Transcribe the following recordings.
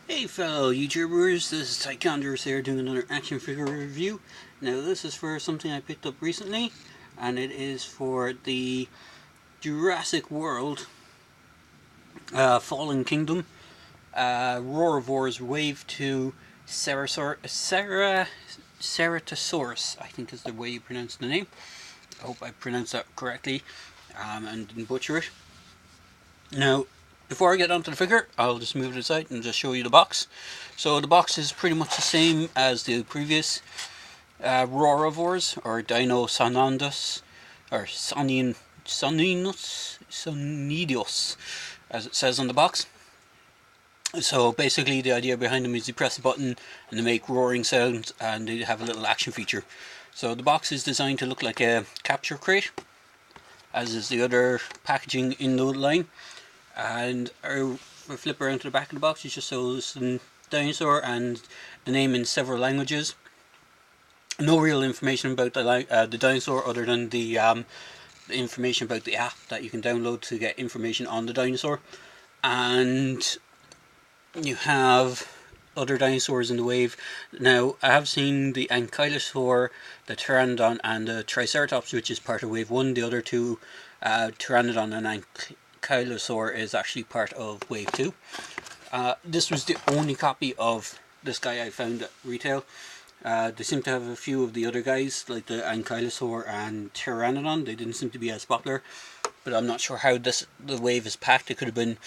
Hey fellow YouTubers, this is Tychondrus here doing another action figure review. Now this is for something I picked up recently, and it is for the Jurassic World Fallen Kingdom Roarivores Wave 2 Ceratosaurus, I think is the way you pronounce the name. I hope I pronounced that correctly and didn't butcher it. Now, before I get onto the figure, I'll just move it aside and just show you the box. So the box is pretty much the same as the previous Roarivores, or Dinosauridae, or Sonidios, as it says on the box. So basically the idea behind them is you press a button and they make roaring sounds and they have a little action feature. So the box is designed to look like a capture crate, as is the other packaging in the line. And I flip around to the back of the box, it just shows the dinosaur and the name in several languages. No real information about the dinosaur other than the information about the app that you can download to get information on the dinosaur. And you have other dinosaurs in the wave. Now, I have seen the Ankylosaur, the Pteranodon, and the Triceratops, which is part of wave 1. The other two, Pteranodon and Ankylosaur, is actually part of wave 2. This was the only copy of this guy I found at retail. They seem to have a few of the other guys, like the Ankylosaur and Pteranodon. They didn't seem to be as popular, but I'm not sure how the wave is packed. It could have been,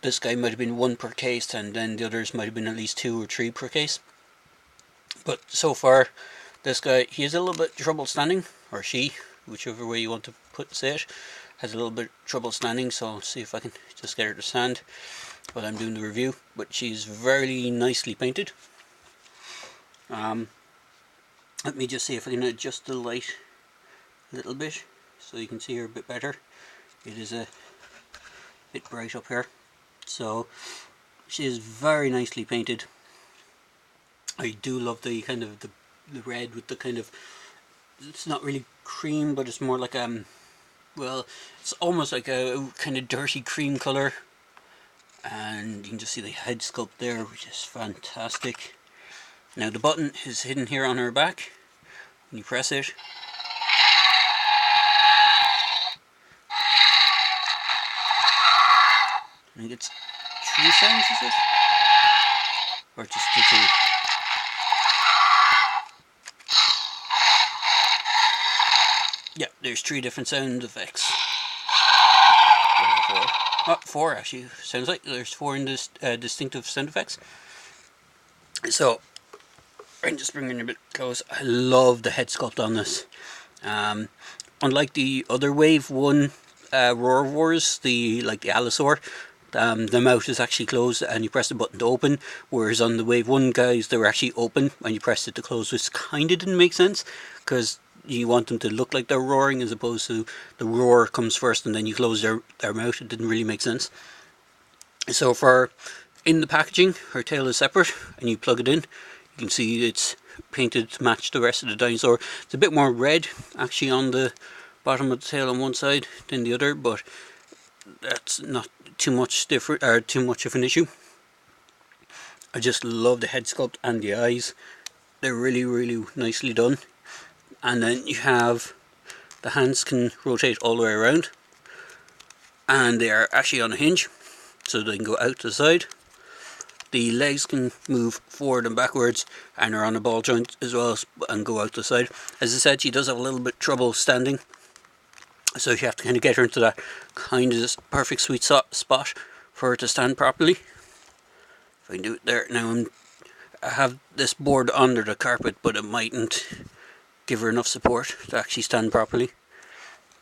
this guy might have been 1 per case, and then the others might have been at least 2 or 3 per case. But so far, this guy, he has a little bit trouble standing, or she, whichever way you want to say it, has a little bit trouble standing. So I'll see if I can just get her to stand while I'm doing the review. But she's very nicely painted. Let me just see if I can adjust the light a little bit so you can see her a bit better. It is a bit bright up here. So she is very nicely painted. I do love the kind of the red with the kind of, it's not really cream, but it's more like well, it's almost like a kind of dirty cream colour. And you can just see the head sculpt there, which is fantastic. Now the button is hidden here on her back. When you press it, I think it's 3 sounds, is it? Or just the 2? Yeah, there's 3 different sound effects. 4. Oh, 4 actually, sounds like there's 4 in this distinctive sound effects. So, I'm just bringing it a bit close. I love the head sculpt on this. Unlike the other Wave 1 Roarivores, the Allosaur, the mouth is actually closed and you press the button to open, whereas on the Wave 1 guys, they were actually open when you pressed it to close, which kind of didn't make sense, because you want them to look like they're roaring as opposed to the roar comes first and then you close their mouth. It didn't really make sense. So for in the packaging, her tail is separate and you plug it in. You can see it's painted to match the rest of the dinosaur. It's a bit more red actually on the bottom of the tail on one side than the other, but that's not too much different or too much of an issue. I just love the head sculpt and the eyes. They're really, really nicely done. And then you have the hands can rotate all the way around, and they are actually on a hinge, so they can go out to the side. The legs can move forward and backwards and are on a ball joint as well and go out the side. As I said, she does have a little bit trouble standing, so you have to kind of get her into that kind of perfect sweet spot for her to stand properly. If I can do it there. Now I have this board under the carpet, but it mightn't give her enough support to actually stand properly.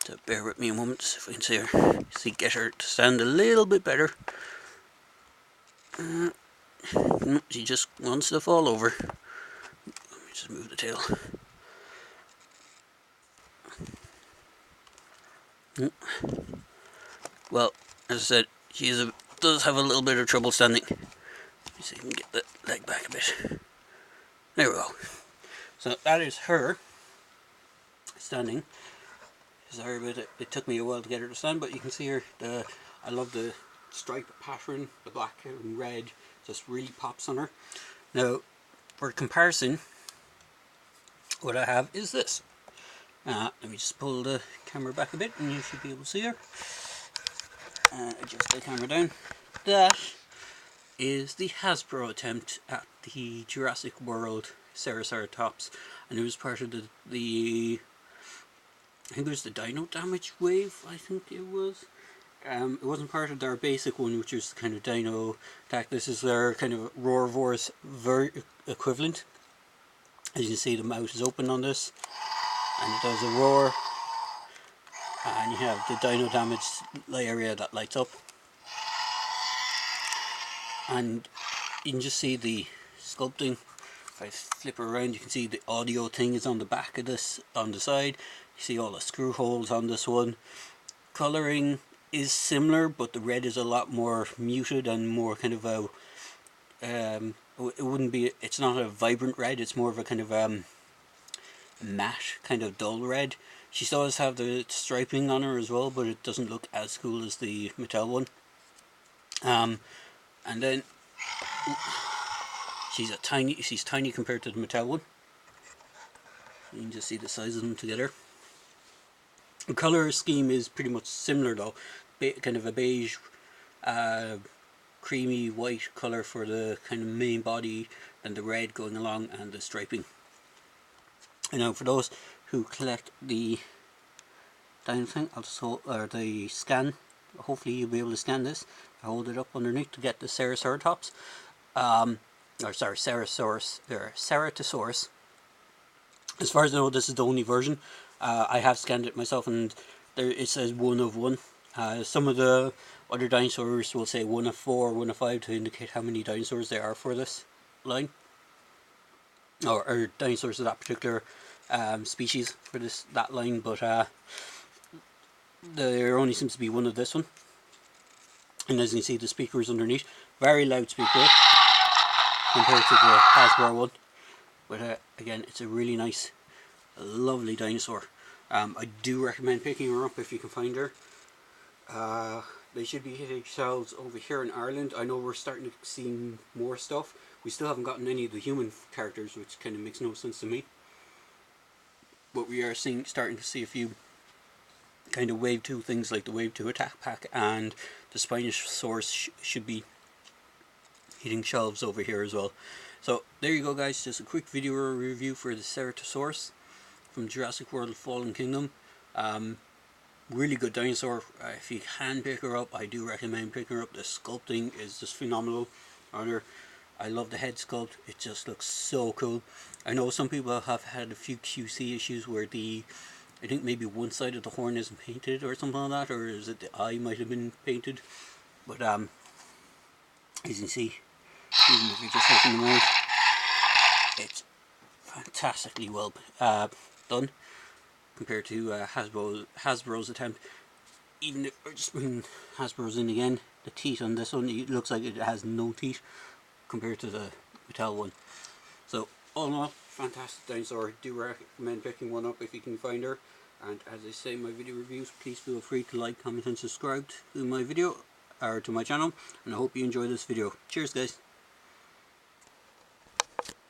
So bear with me a moment, if I can see her, get her to stand a little bit better. She just wants to fall over. Let me just move the tail. Well, as I said, she does have a little bit of trouble standing. Let me see if I can get the leg back a bit. There we go. So that is her standing. Sorry about it. It took me a while to get her to stand, but you can see her. I love the stripe pattern, the black and red, just really pops on her. Now, for comparison, what I have is this. Let me just pull the camera back a bit and you should be able to see her. Adjust the camera down. That is the Hasbro attempt at the Jurassic World Ceratops, and it was part of the I think it was the Dino Damage wave, I think it was. It wasn't part of their basic one, which is kind of Dino Attack. This is their kind of Roarvor's equivalent. As you can see, the mouth is open on this, and it does a roar. And you have the Dino Damage area that lights up. And you can just see the sculpting. If I flip her around, you can see the audio thing is on the back of this, on the side. You see all the screw holes on this one. Colouring is similar, but the red is a lot more muted and more kind of a it wouldn't be, it's not a vibrant red, it's more of a kind of matte, kind of dull red. She still does have the striping on her as well, but it doesn't look as cool as the Mattel one. And then she's tiny compared to the Mattel one. You can just see the size of them together. The colour scheme is pretty much similar though, kind of a beige, creamy white colour for the kind of main body, and the red going along, and the striping. And now for those who collect the down thing, or the scan, hopefully you'll be able to scan this. I hold it up underneath to get the Ceratops, or sorry, Ceratosaurus. As far as I know, this is the only version. I have scanned it myself, and there it says 1 of 1. Some of the other dinosaurs will say 1 of 4, 1 of 5 to indicate how many dinosaurs there are for this line, or dinosaurs of that particular species for that line. But there only seems to be 1 of this one. And as you can see, the speaker is underneath. Very loud speaker compared to the Hasbro one. But again, it's a really nice, lovely dinosaur. I do recommend picking her up if you can find her. They should be hitting shelves over here in Ireland. I know we're starting to see more stuff. We still haven't gotten any of the human characters, which kind of makes no sense to me. But we are starting to see a few kind of Wave 2 things, like the Wave 2 Attack Pack, and the Spinosaurus should be hitting shelves over here as well. So there you go guys, just a quick video review for the Ceratosaurus from Jurassic World Fallen Kingdom. Really good dinosaur. If you can pick her up, I do recommend picking her up. The sculpting is just phenomenal on her. I love the head sculpt, it just looks so cool. I know some people have had a few QC issues where I think maybe one side of the horn isn't painted or something like that, or is it the eye might have been painted. But as you can see, even if you just open the mouth, it's fantastically well done compared to Hasbro's attempt. Even if, just bring Hasbro's in again, the teeth on this one, it looks like it has no teeth compared to the Mattel one. So all in all, fantastic dinosaur. Do recommend picking one up if you can find her. And as I say in my video reviews, please feel free to like, comment and subscribe to my video, or to my channel. And I hope you enjoy this video. Cheers guys.